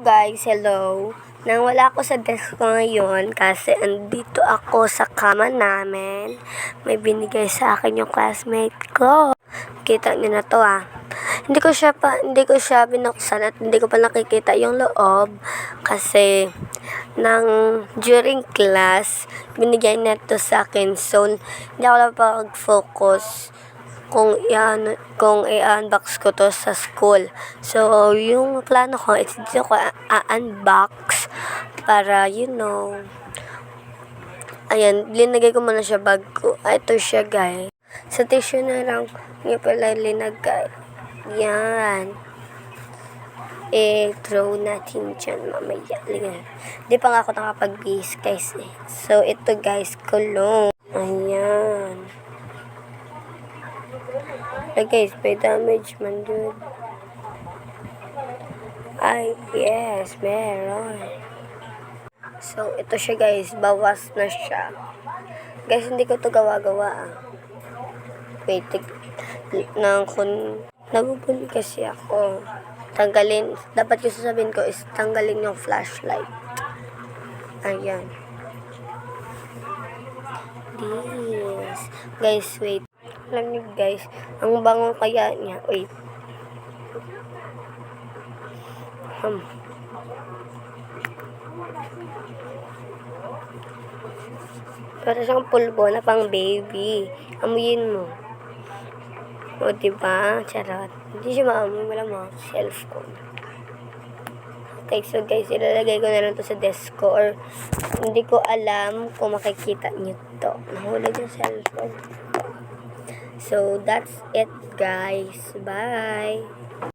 guys, hello. Nang wala ako sa desk ko ngayon kasi andito ako sa kama namin. May binigay sa akin yung classmate ko. Kita niyo na to ah. Hindi ko siya binuksan at hindi ko pa nakikita yung loob kasi during class binigay na to sa akin. So hindi ako napag-focus kung i-unbox ko to sa school. So, yung plano ko is dito ko unbox para, ayan, linagay ko muna siya bag ko. Ito siya, guys. Sa tissue na lang niya pala linagay. Yan. Throw natin dyan mamaya. Di pa nga ako nakapag-base, guys. So, ito, guys, cologne. Ayan. Guys, may damage man dun. Ay, yes, meron. So, ito siya guys. Bawas na siya. Guys, hindi ko to gawa-gawa. Wait, nabubuli kasi ako. Dapat yung sasabihin ko is tanggalin yung flashlight. Ayan. This. Guys, wait. Alam niyo guys, ang bango kaya niya. Wait. Para siyang pulbo na pang baby. Amuyin mo. O, diba? Charot. Hindi siya maamoy. Wala mo. Cellphone. Okay, so guys, ilalagay ko na lang to sa desk ko or hindi ko alam kung makikita niyo to. Nahulog yung cellphone. So, that's it, guys. Bye!